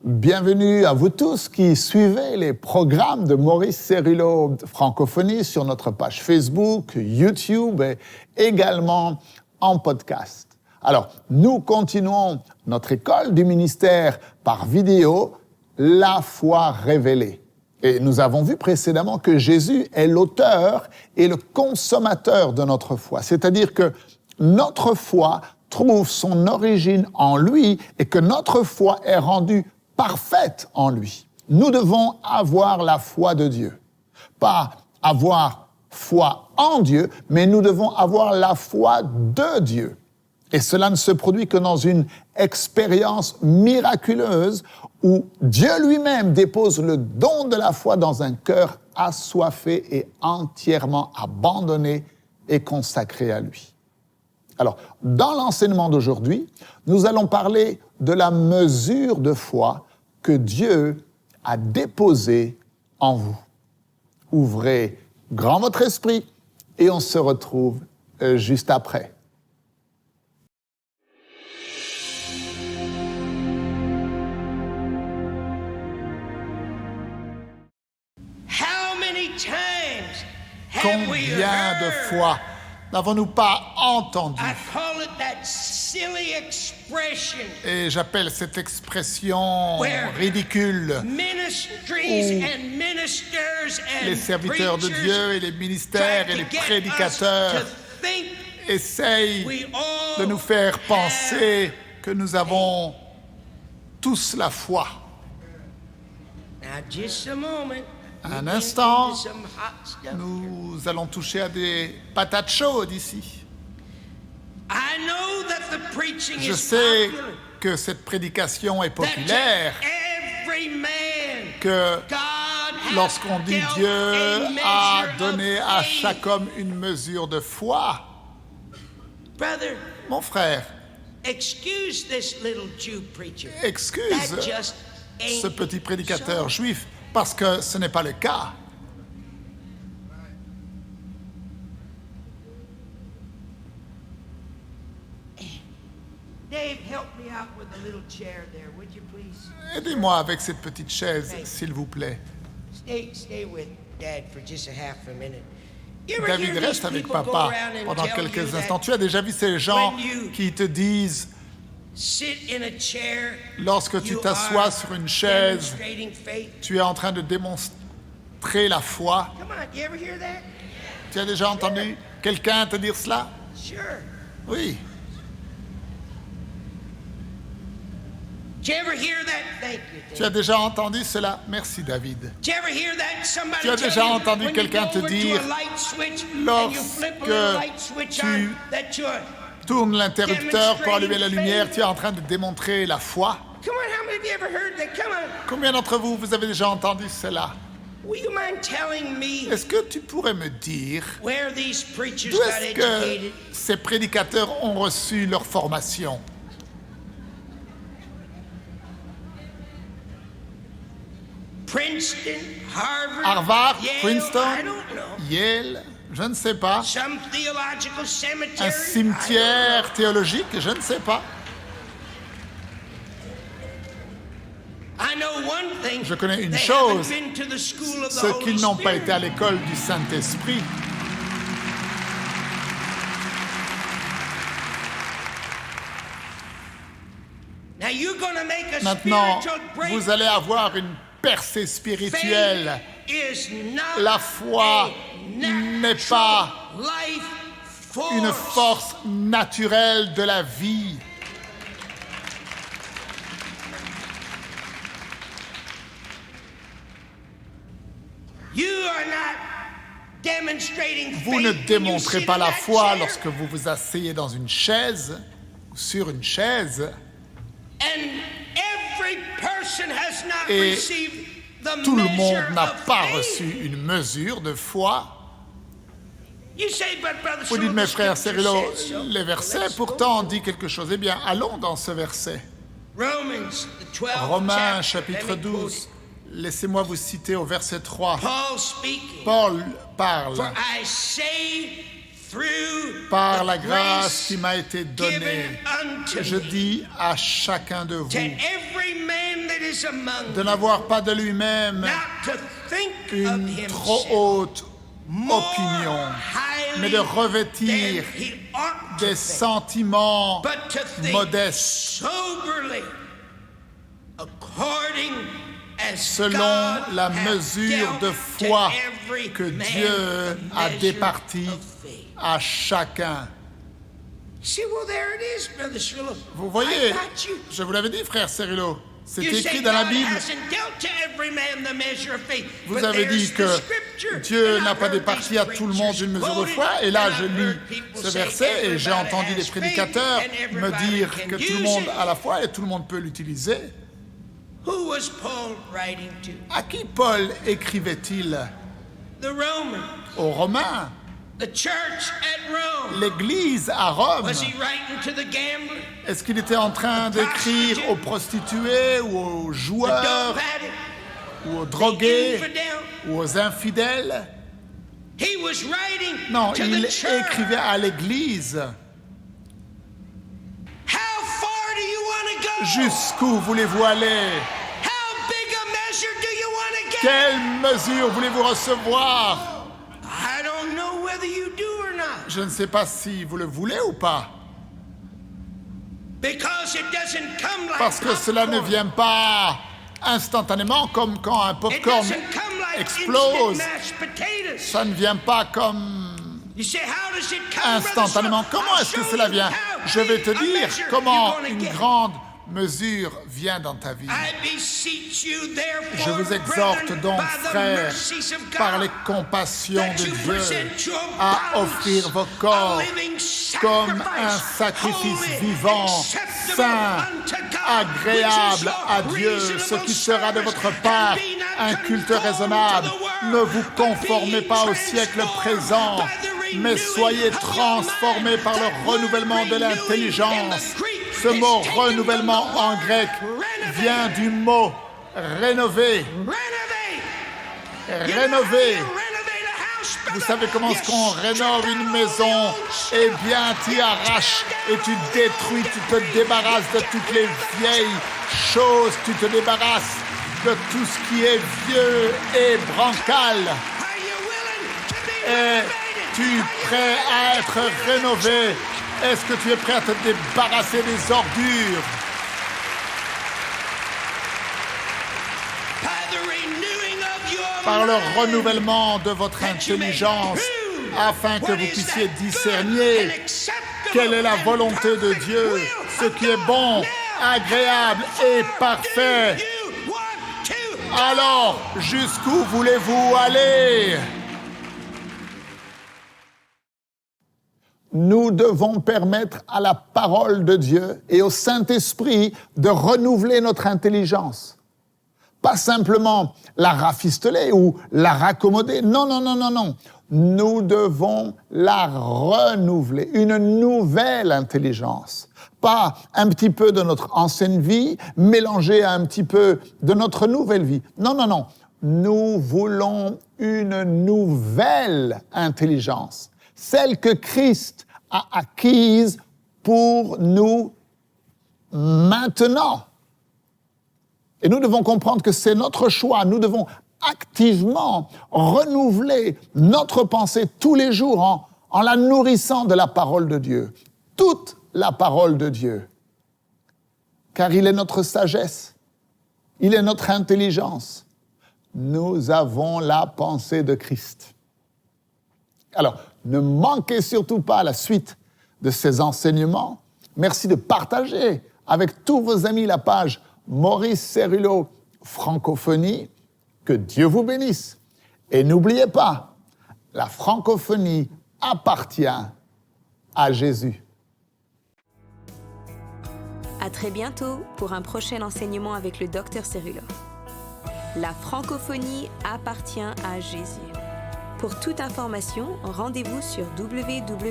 Bienvenue à vous tous qui suivez les programmes de Maurice Cérillo Francophonie sur notre page Facebook, YouTube et également en podcast. Alors, nous continuons notre école du ministère par vidéo, La foi révélée. Et nous avons vu précédemment que Jésus est l'auteur et le consommateur de notre foi. C'est-à-dire que notre foi trouve son origine en lui et que notre foi est rendue parfaite en lui. Nous devons avoir la foi de Dieu. Pas avoir foi en Dieu, mais nous devons avoir la foi de Dieu. Et cela ne se produit que dans une expérience miraculeuse où Dieu lui-même dépose le don de la foi dans un cœur assoiffé et entièrement abandonné et consacré à lui. Alors, dans l'enseignement d'aujourd'hui, nous allons parler de la mesure de foi que Dieu a déposée en vous. Ouvrez grand votre esprit et on se retrouve juste après. Combien de fois n'avons-nous pas entendu? Et j'appelle cette expression ridicule où les serviteurs de Dieu et les ministères et les prédicateurs essayent de nous faire penser que nous avons tous la foi. Un instant, nous allons toucher à des patates chaudes ici. Je sais que cette prédication est populaire, que lorsqu'on dit Dieu a donné à chaque homme une mesure de foi, mon frère, excuse ce petit prédicateur juif, parce que ce n'est pas le cas. Aidez-moi avec cette petite chaise, s'il vous plaît. David, reste avec papa pendant quelques instants. Tu as déjà vu ces gens qui te disent, lorsque tu t'assois sur une chaise, tu es en train de démontrer la foi. Tu as déjà entendu quelqu'un te dire cela? Oui. Tu as déjà entendu cela? Merci, David. Tu as déjà entendu quelqu'un te dire, lorsque tu tourne l'interrupteur pour allumer la lumière, tu es en train de démontrer la foi? Combien d'entre vous, vous avez déjà entendu cela? Est-ce que tu pourrais me dire d'où est-ce que ces prédicateurs ont reçu leur formation? Harvard, Princeton, Yale, je ne sais pas. Un cimetière théologique, je ne sais pas. Je connais une chose, ceux qui n'ont pas été à l'école du Saint-Esprit. Maintenant, vous allez avoir une percée spirituelle. La foi n'est pas une force naturelle de la vie. Vous ne démontrez pas la foi lorsque vous vous asseyez dans une chaise ou sur une chaise. Et tout le monde n'a pas reçu une mesure de foi. Vous dites, mes frères Cérillo, les versets pourtant disent quelque chose. Eh bien, allons dans ce verset. Romains, chapitre 12. Laissez-moi vous citer au verset 3. Paul parle. Par la grâce qui m'a été donnée, je dis à chacun de vous de n'avoir pas de lui-même une trop haute opinion, mais de revêtir des sentiments modestes selon la mesure de foi que Dieu a départie à chacun. Vous voyez, je vous l'avais dit, frère Cerullo, c'est écrit dans la Bible. Vous avez dit que Dieu n'a pas départi à tout le monde une mesure de foi. Et là, je lis ce verset et j'ai entendu des prédicateurs me dire que tout le monde a la foi et tout le monde peut l'utiliser. À qui Paul écrivait-il? Aux Romains. L'Église à Rome. Est-ce qu'il était en train d'écrire aux prostituées ou aux joueurs ou aux drogués ou aux infidèles? Non, il écrivait à l'Église. Jusqu'où voulez-vous aller? Quelle mesure voulez-vous recevoir? Je ne sais pas si vous le voulez ou pas. Parce que cela ne vient pas instantanément comme quand un popcorn explose. Ça ne vient pas comme instantanément. Comment est-ce que cela vient? Je vais te dire comment une grande mesure vient dans ta vie. Je vous exhorte donc, frères, par les compassions de Dieu, à offrir vos corps comme un sacrifice vivant, saint, agréable à Dieu, ce qui sera de votre part un culte raisonnable. Ne vous conformez pas au siècle présent, mais soyez transformés par le renouvellement de l'intelligence. Ce mot « renouvellement » en grec vient du mot « rénover ». Rénover. Vous savez comment est-ce qu'on rénove une maison? Eh bien, tu arraches et tu détruis, tu te débarrasses de toutes les vieilles choses, tu te débarrasses de tout ce qui est vieux et bancal. Es-tu prêt à être rénové? Est-ce que tu es prêt à te débarrasser des ordures? Par le renouvellement de votre intelligence, afin que vous puissiez discerner quelle est la volonté de Dieu, ce qui est bon, agréable et parfait. Alors, jusqu'où voulez-vous aller? Nous devons permettre à la parole de Dieu et au Saint-Esprit de renouveler notre intelligence. Pas simplement la rafistoler ou la raccommoder. Non, non, non, non, non. Nous devons la renouveler, une nouvelle intelligence. Pas un petit peu de notre ancienne vie mélangée à un petit peu de notre nouvelle vie. Non, non, non. Nous voulons une nouvelle intelligence. Celle que Christ a acquise pour nous maintenant. Et nous devons comprendre que c'est notre choix. Nous devons activement renouveler notre pensée tous les jours en la nourrissant de la parole de Dieu. Toute la parole de Dieu. Car il est notre sagesse. Il est notre intelligence. Nous avons la pensée de Christ. Alors, ne manquez surtout pas la suite de ces enseignements. Merci de partager avec tous vos amis la page Maurice Cerullo Francophonie. Que Dieu vous bénisse. Et n'oubliez pas, la francophonie appartient à Jésus. À très bientôt pour un prochain enseignement avec le Dr Cerullo. La francophonie appartient à Jésus. Pour toute information, rendez-vous sur www.mcwe.fr.